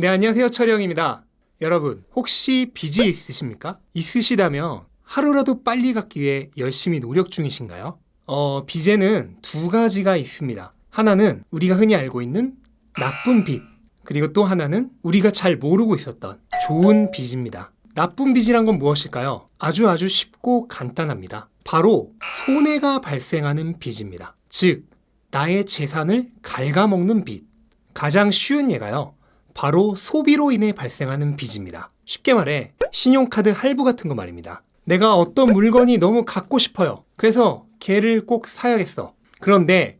네, 안녕하세요. 철영입니다. 여러분, 혹시 빚이 있으십니까? 있으시다면 하루라도 빨리 갚기 위해 열심히 노력 중이신가요? 빚에는 두 가지가 있습니다. 하나는 우리가 흔히 알고 있는 나쁜 빚, 그리고 또 하나는 우리가 잘 모르고 있었던 좋은 빚입니다. 나쁜 빚이란 건 무엇일까요? 아주 쉽고 간단합니다. 바로 손해가 발생하는 빚입니다. 즉, 나의 재산을 갉아먹는 빚. 가장 쉬운 예가요. 바로 소비로 인해 발생하는 빚입니다. 쉽게 말해 신용카드 할부 같은 거 말입니다. 내가 어떤 물건이 너무 갖고 싶어요. 그래서 걔를 꼭 사야겠어. 그런데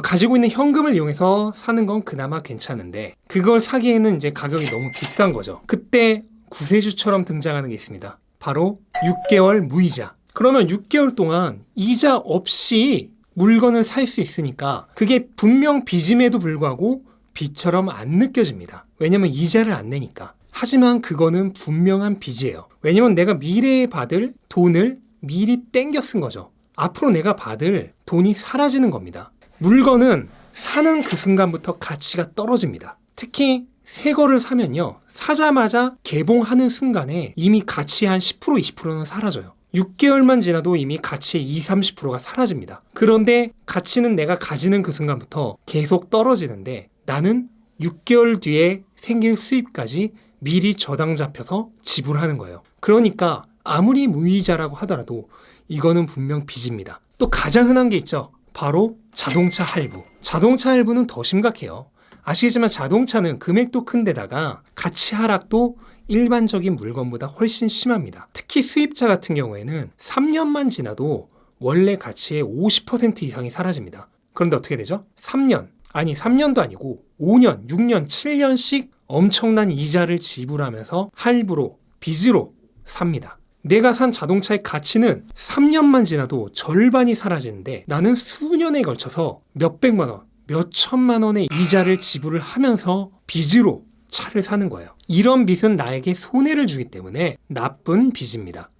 가지고 있는 현금을 이용해서 사는 건 그나마 괜찮은데 그걸 사기에는 이제 가격이 너무 비싼 거죠. 그때 구세주처럼 등장하는 게 있습니다. 바로 6개월 무이자. 그러면 6개월 동안 이자 없이 물건을 살 수 있으니까 그게 분명 빚임에도 불구하고 빚처럼 안 느껴집니다. 왜냐면 이자를 안 내니까. 하지만 그거는 분명한 빚이에요. 왜냐면 내가 미래에 받을 돈을 미리 땡겨 쓴 거죠. 앞으로 내가 받을 돈이 사라지는 겁니다. 물건은 사는 그 순간부터 가치가 떨어집니다. 특히 새 거를 사면요. 사자마자 개봉하는 순간에 이미 가치의 한 10%, 20%는 사라져요. 6개월만 지나도 이미 가치의 20, 30%가 사라집니다. 그런데 가치는 내가 가지는 그 순간부터 계속 떨어지는데 나는 6개월 뒤에 생길 수입까지 미리 저당 잡혀서 지불하는 거예요. 그러니까 아무리 무이자라고 하더라도 이거는 분명 빚입니다. 또 가장 흔한 게 있죠. 바로 자동차 할부. 자동차 할부는 더 심각해요. 아시겠지만 자동차는 금액도 큰데다가 가치 하락도 일반적인 물건보다 훨씬 심합니다. 특히 수입차 같은 경우에는 3년만 지나도 원래 가치의 50% 이상이 사라집니다. 그런데 어떻게 되죠? 3년도 아니고 5년, 6년, 7년씩 엄청난 이자를 지불하면서 할부로, 빚으로 삽니다. 내가 산 자동차의 가치는 3년만 지나도 절반이 사라지는데 나는 수년에 걸쳐서 몇백만 원, 몇천만 원의 이자를 지불을 하면서 빚으로 차를 사는 거예요. 이런 빚은 나에게 손해를 주기 때문에 나쁜 빚입니다.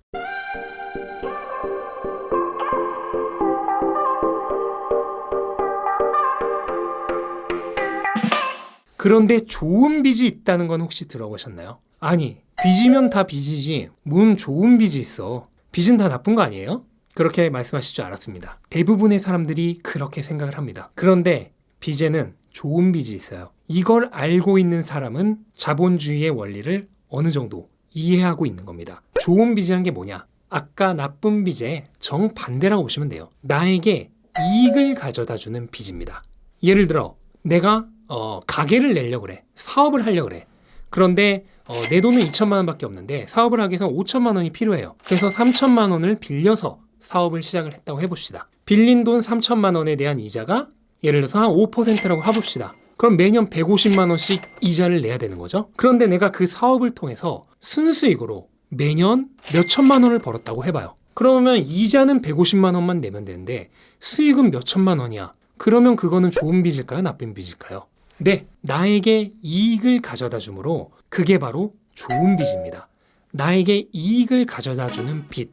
그런데 좋은 빚이 있다는 건 혹시 들어보셨나요? 아니, 빚이면 다 빚이지 뭔 좋은 빚이 있어. 빚은 다 나쁜 거 아니에요? 그렇게 말씀하실 줄 알았습니다. 대부분의 사람들이 그렇게 생각을 합니다. 그런데 빚에는 좋은 빚이 있어요. 이걸 알고 있는 사람은 자본주의의 원리를 어느 정도 이해하고 있는 겁니다. 좋은 빚이란 게 뭐냐? 아까 나쁜 빚의 정반대라고 보시면 돼요. 나에게 이익을 가져다 주는 빚입니다. 예를 들어 내가 가게를 내려고 그래. 사업을 하려고 그래. 그런데 내 돈은 2천만 원밖에 없는데 사업을 하기 위해서 5천만 원이 필요해요. 그래서 3천만 원을 빌려서 사업을 시작을 했다고 해봅시다. 빌린 돈 3천만 원에 대한 이자가 예를 들어서 한 5%라고 해봅시다. 그럼 매년 150만 원씩 이자를 내야 되는 거죠. 그런데 내가 그 사업을 통해서 순수익으로 매년 몇 천만 원을 벌었다고 해봐요. 그러면 이자는 150만 원만 내면 되는데 수익은 몇 천만 원이야. 그러면 그거는 좋은 빚일까요? 나쁜 빚일까요? 네, 나에게 이익을 가져다 주므로 그게 바로 좋은 빚입니다. 나에게 이익을 가져다 주는 빚.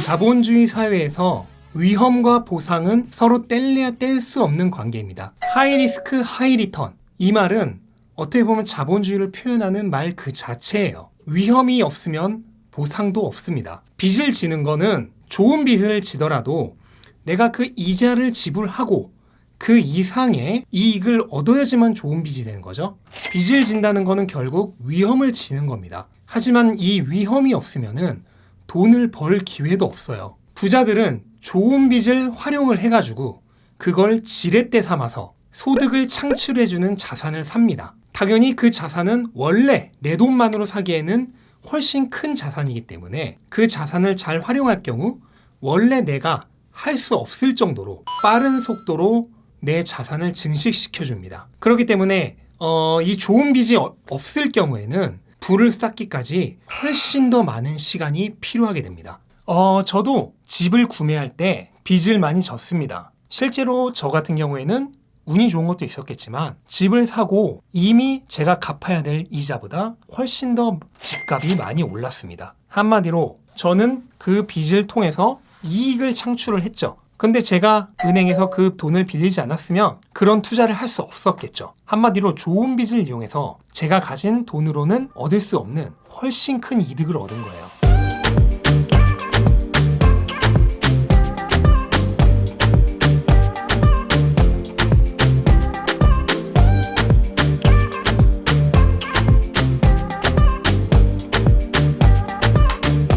자본주의 사회에서 위험과 보상은 서로 뗄래야 뗄 수 없는 관계입니다. 하이 리스크, 하이 리턴. 이 말은 어떻게 보면 자본주의를 표현하는 말 그 자체예요. 위험이 없으면 보상도 없습니다. 빚을 지는 거는 좋은 빚을 지더라도 내가 그 이자를 지불하고 그 이상의 이익을 얻어야지만 좋은 빚이 되는 거죠. 빚을 진다는 거는 결국 위험을 지는 겁니다. 하지만 이 위험이 없으면은 돈을 벌 기회도 없어요. 부자들은 좋은 빚을 활용을 해가지고 그걸 지렛대 삼아서 소득을 창출해주는 자산을 삽니다. 당연히 그 자산은 원래 내 돈만으로 사기에는 훨씬 큰 자산이기 때문에 그 자산을 잘 활용할 경우 원래 내가 할 수 없을 정도로 빠른 속도로 내 자산을 증식시켜줍니다. 그렇기 때문에 이 좋은 빚이 없을 경우에는 부를 쌓기까지 훨씬 더 많은 시간이 필요하게 됩니다. 저도 집을 구매할 때 빚을 많이 졌습니다. 실제로 저 같은 경우에는 운이 좋은 것도 있었겠지만 집을 사고 이미 제가 갚아야 될 이자보다 훨씬 더 집값이 많이 올랐습니다. 한마디로 저는 그 빚을 통해서 이익을 창출을 했죠. 근데 제가 은행에서 그 돈을 빌리지 않았으면 그런 투자를 할 수 없었겠죠. 한마디로 좋은 빚을 이용해서 제가 가진 돈으로는 얻을 수 없는 훨씬 큰 이득을 얻은 거예요.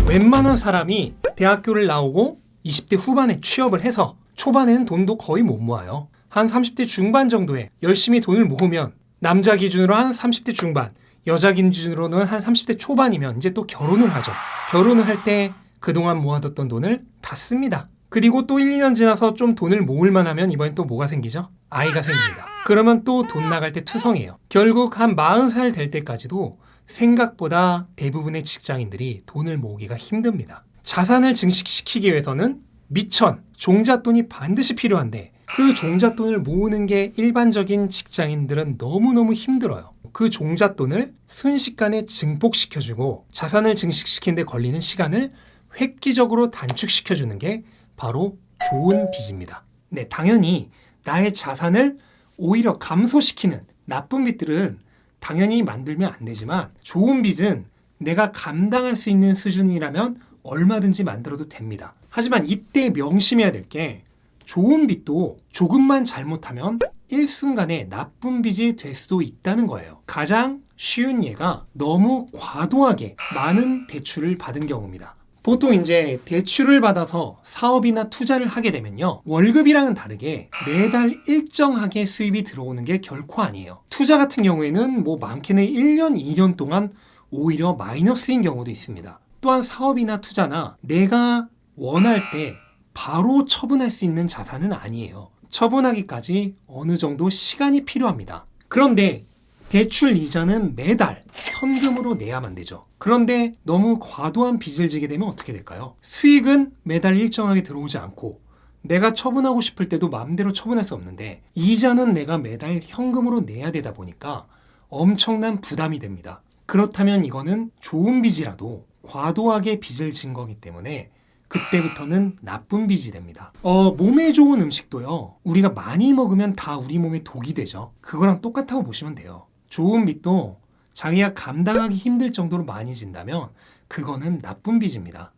웬만한 사람이 대학교를 나오고 20대 후반에 취업을 해서 초반에는 돈도 거의 못 모아요. 한 30대 중반 정도에 열심히 돈을 모으면 남자 기준으로 한 30대 중반, 여자 기준으로는 한 30대 초반이면 이제 또 결혼을 하죠. 결혼을 할 때 그동안 모아뒀던 돈을 다 씁니다. 그리고 또 1, 2년 지나서 좀 돈을 모을만 하면 이번엔 또 뭐가 생기죠? 아이가 생깁니다. 그러면 또 돈 나갈 때 투성해요. 결국 한 40살 될 때까지도 생각보다 대부분의 직장인들이 돈을 모으기가 힘듭니다. 자산을 증식시키기 위해서는 미천, 종잣돈이 반드시 필요한데 그 종잣돈을 모으는 게 일반적인 직장인들은 너무너무 힘들어요. 그 종잣돈을 순식간에 증폭시켜주고 자산을 증식시키는 데 걸리는 시간을 획기적으로 단축시켜주는 게 바로 좋은 빚입니다. 네, 당연히 나의 자산을 오히려 감소시키는 나쁜 빚들은 당연히 만들면 안 되지만 좋은 빚은 내가 감당할 수 있는 수준이라면 얼마든지 만들어도 됩니다. 하지만 이때 명심해야 될 게 좋은 빚도 조금만 잘못하면 일순간에 나쁜 빚이 될 수도 있다는 거예요. 가장 쉬운 예가 너무 과도하게 많은 대출을 받은 경우입니다. 보통 이제 대출을 받아서 사업이나 투자를 하게 되면요. 월급이랑은 다르게 매달 일정하게 수입이 들어오는 게 결코 아니에요. 투자 같은 경우에는 뭐 많게는 1년, 2년 동안 오히려 마이너스인 경우도 있습니다. 또한 사업이나 투자나 내가 원할 때 바로 처분할 수 있는 자산은 아니에요. 처분하기까지 어느 정도 시간이 필요합니다. 그런데 대출 이자는 매달 현금으로 내야만 되죠. 그런데 너무 과도한 빚을 지게 되면 어떻게 될까요? 수익은 매달 일정하게 들어오지 않고 내가 처분하고 싶을 때도 마음대로 처분할 수 없는데 이자는 내가 매달 현금으로 내야 되다 보니까 엄청난 부담이 됩니다. 그렇다면 이거는 좋은 빚이라도 과도하게 빚을 진 거기 때문에 그때부터는 나쁜 빚이 됩니다. 몸에 좋은 음식도요. 우리가 많이 먹으면 다 우리 몸에 독이 되죠. 그거랑 똑같다고 보시면 돼요. 좋은 빚도 자기가 감당하기 힘들 정도로 많이 진다면 그거는 나쁜 빚입니다.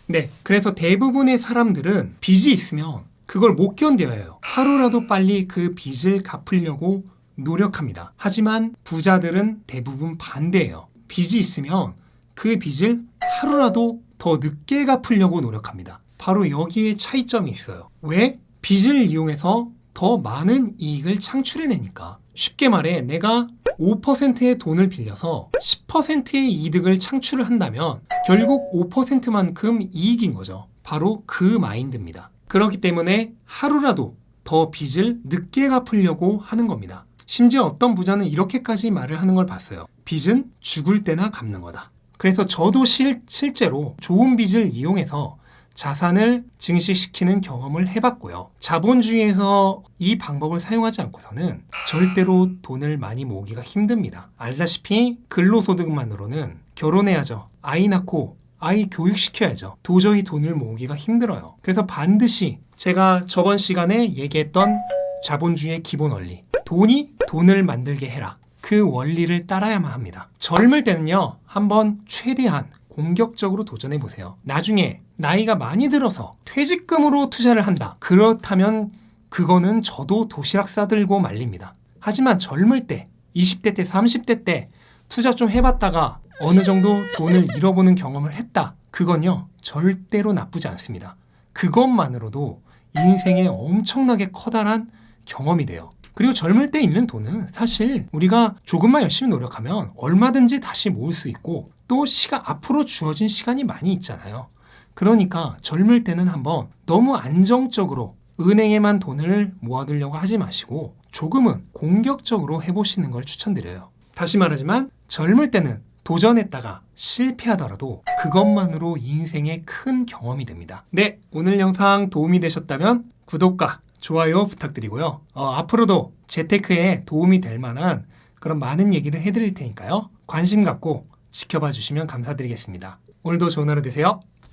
네, 그래서 대부분의 사람들은 빚이 있으면 그걸 못 견뎌야 해요. 하루라도 빨리 그 빚을 갚으려고 노력합니다. 하지만 부자들은 대부분 반대예요. 빚이 있으면 그 빚을 하루라도 더 늦게 갚으려고 노력합니다. 바로 여기에 차이점이 있어요. 왜? 빚을 이용해서 더 많은 이익을 창출해내니까. 쉽게 말해 내가 5%의 돈을 빌려서 10%의 이득을 창출을 한다면 결국 5%만큼 이익인 거죠. 바로 그 마인드입니다. 그렇기 때문에 하루라도 더 빚을 늦게 갚으려고 하는 겁니다. 심지어 어떤 부자는 이렇게까지 말을 하는 걸 봤어요. 빚은 죽을 때나 갚는 거다. 그래서 저도 실제로 좋은 빚을 이용해서 자산을 증식시키는 경험을 해봤고요. 자본주의에서 이 방법을 사용하지 않고서는 절대로 돈을 많이 모으기가 힘듭니다. 알다시피 근로소득만으로는 결혼해야죠. 아이 낳고 아이 교육시켜야죠. 도저히 돈을 모으기가 힘들어요. 그래서 반드시 제가 저번 시간에 얘기했던 자본주의의 기본 원리, 돈이 돈을 만들게 해라. 그 원리를 따라야만 합니다. 젊을 때는요, 한번 최대한 공격적으로 도전해보세요. 나중에 나이가 많이 들어서 퇴직금으로 투자를 한다. 그렇다면 그거는 저도 도시락 싸들고 말립니다. 하지만 젊을 때, 20대 때, 30대 때 투자 좀 해봤다가 어느 정도 돈을 잃어보는 경험을 했다. 그건요, 절대로 나쁘지 않습니다. 그것만으로도 인생에 엄청나게 커다란 경험이 돼요. 그리고 젊을 때 잃는 돈은 사실 우리가 조금만 열심히 노력하면 얼마든지 다시 모을 수 있고 또 앞으로 주어진 시간이 많이 있잖아요. 그러니까 젊을 때는 한번 너무 안정적으로 은행에만 돈을 모아두려고 하지 마시고 조금은 공격적으로 해보시는 걸 추천드려요. 다시 말하지만 젊을 때는 도전했다가 실패하더라도 그것만으로 인생의 큰 경험이 됩니다. 네, 오늘 영상 도움이 되셨다면 구독과 좋아요 부탁드리고요. 앞으로도 재테크에 도움이 될 만한 그런 많은 얘기를 해드릴 테니까요. 관심 갖고 지켜봐 주시면 감사드리겠습니다. 오늘도 좋은 하루 되세요.